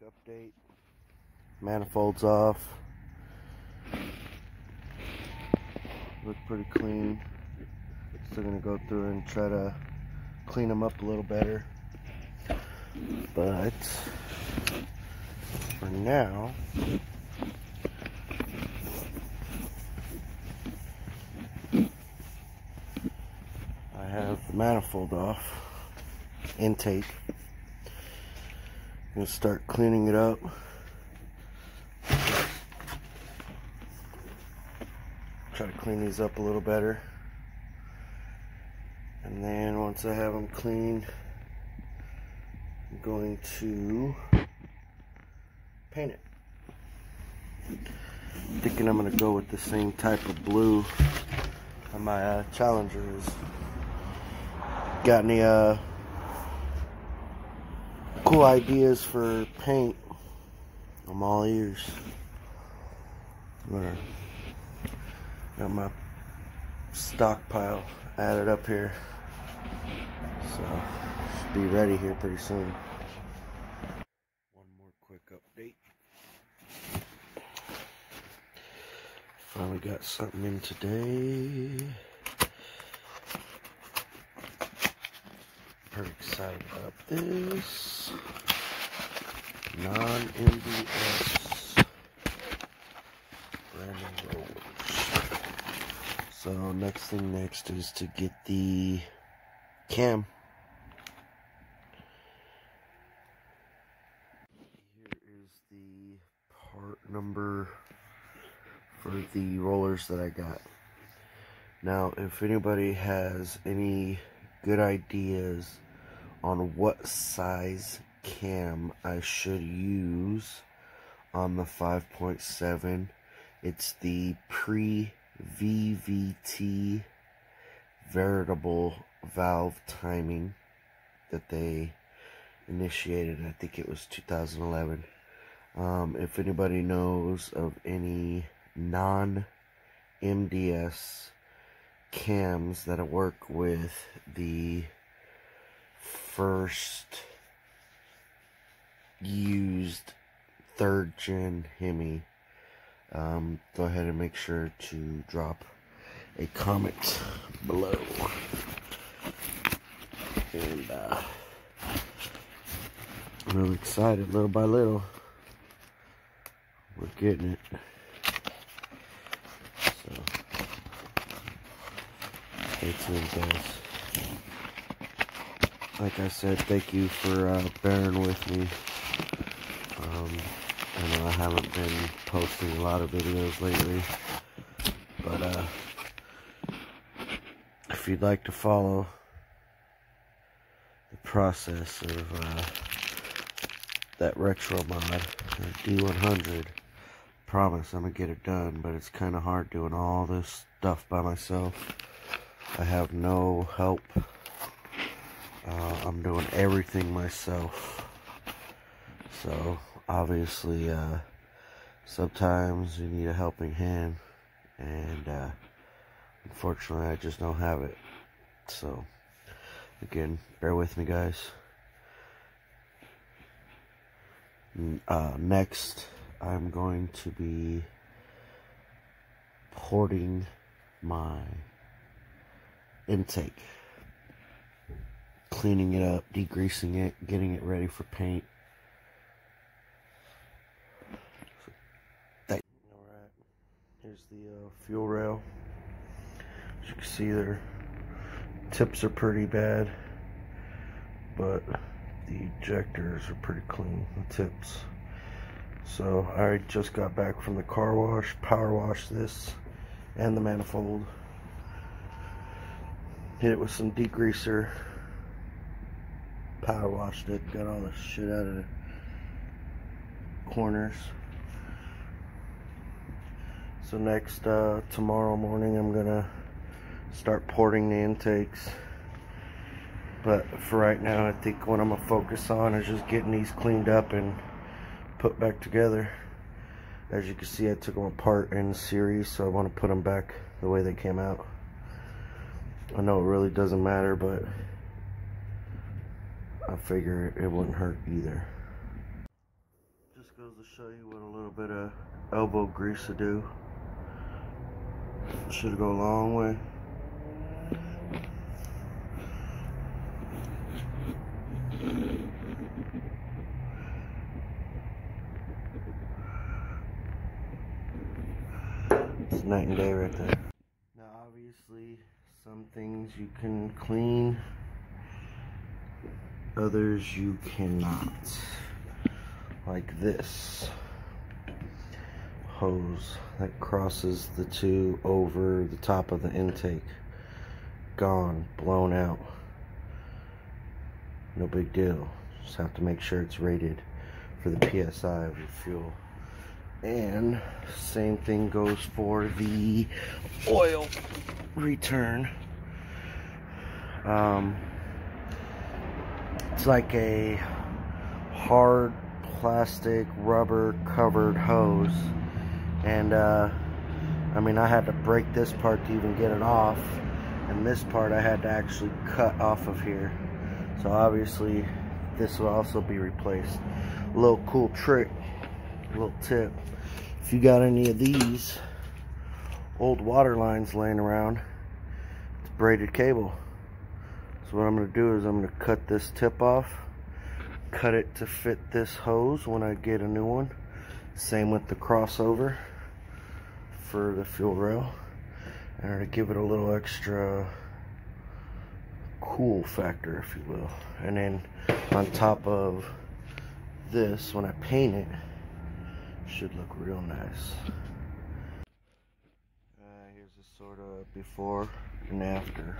Update. Manifolds off. Look pretty clean. Still gonna go through and try to clean them up a little better. But for now, I have the manifold off. Intake. I'm gonna start cleaning it up. Try to clean these up a little better. And then once I have them clean, I'm going to paint it. I'm thinking I'm gonna go with the same type of blue on my Challenger is. Got any cool ideas for paint? I'm all ears. Got my stockpile added up here, so should be ready here pretty soon. One more quick update. Finally got something in today. Pretty excited about this. Non-MDS brand new rollers. So next is to get the cam. Here is the part number for the rollers that I got. Now, if anybody has any good ideas on what size cam I should use on the 5.7, it's the pre-VVT variable valve timing that they initiated. I think it was 2011. If anybody knows of any non-MDS cams that work with the first used 3rd gen hemi, go ahead and make sure to drop a comment below. And I'm really excited. Little by little we're getting it. So stay tuned, guys. Like I said, thank you for bearing with me. I know I haven't been posting a lot of videos lately, but if you'd like to follow the process of that restromod D100, promise I'm gonna get it done. But it's kind of hard doing all this stuff by myself. I have no help. I'm doing everything myself. So obviously sometimes you need a helping hand, and unfortunately I just don't have it. So again, bear with me, guys. Next I'm going to be porting my intake, cleaning it up, degreasing it, getting it ready for paint. Alright, here's the fuel rail. As you can see, their tips are pretty bad, but the ejectors are pretty clean, the tips. So I just got back from the car wash, power washed this and the manifold. Hit it with some degreaser, power washed it, got all the shit out of the corners. So next, tomorrow morning, I'm gonna start porting the intakes. But for right now, I think what I'm gonna focus on is just getting these cleaned up and put back together. As you can see, I took them apart in series, so I want to put them back the way they came out. I know it really doesn't matter, but I figure it wouldn't hurt either. Just goes to show you what a little bit of elbow grease will do. Should go a long way. It's night and day right there. Now obviously some things you can clean, others you cannot. Like this hose that crosses the two over the top of the intake. Gone, blown out. No big deal. Just have to make sure it's rated for the PSI of your fuel. And same thing goes for the oil return. It's like a hard plastic rubber covered hose, and I mean, I had to break this part to even get it off, and this part I had to actually cut off of here. So obviously this will also be replaced. A little cool trick, a little tip: if you got any of these old water lines laying around, it's braided cable. So what I'm going to do is I'm going to cut this tip off, cut it to fit this hose when I get a new one. Same with the crossover for the fuel rail, and to give it a little extra cool factor, if you will. And then on top of this, when I paint it, should look real nice. Here's a sort of before and after.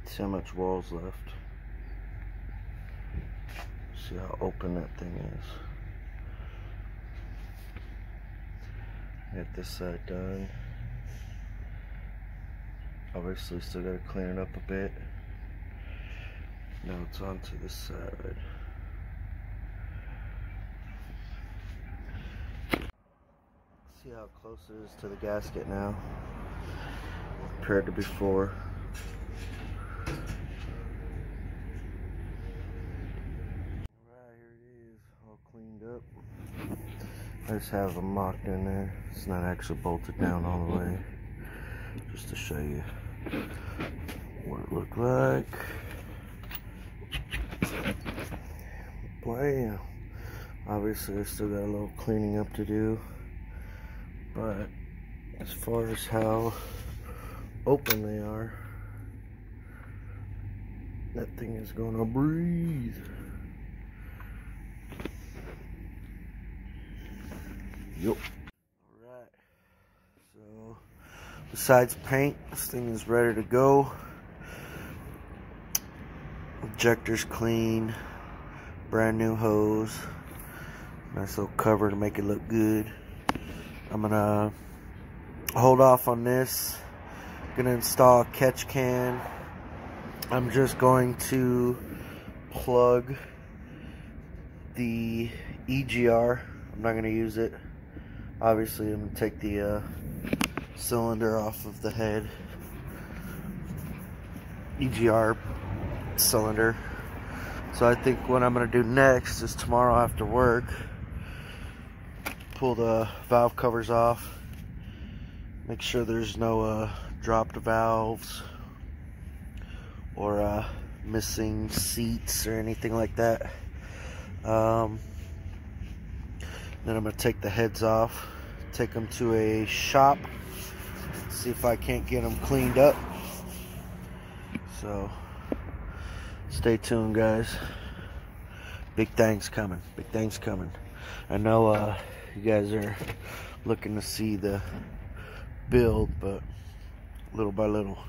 See how much wall's left. See how open that thing is. Get this side done. Obviously still gotta clean it up a bit. Now it's onto this side. See how close it is to the gasket now compared to before. Cleaned up. I just have them mocked in there. It's not actually bolted down all the way. Just to show you what it looked like. Blam. Obviously I still got a little cleaning up to do, but as far as how open they are, that thing is gonna breathe. Yep. Alright, so besides paint, this thing is ready to go. Injector's clean, brand new hose, nice little cover to make it look good. I'm gonna hold off on this. Gonna install a catch can. I'm just going to plug the EGR. I'm not gonna use it. Obviously, I'm going to take the cylinder off of the head. EGR cylinder. So I think what I'm going to do next is tomorrow after work, pull the valve covers off, make sure there's no dropped valves or missing seats or anything like that. Then I'm going to take the heads off, take them to a shop, see if I can't get them cleaned up. So, stay tuned, guys. Big things coming. Big things coming. I know you guys are looking to see the build, but little by little.